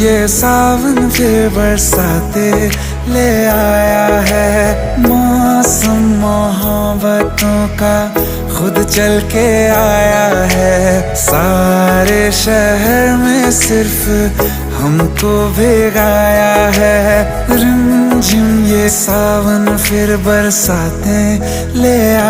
ये सावन फिर बरसाते ले आया है। मौसम मोहब्बतों का खुद चल के आया है। सारे शहर में सिर्फ हमको भिगाया है। रिमझिम ये सावन फिर बरसाते ले आया।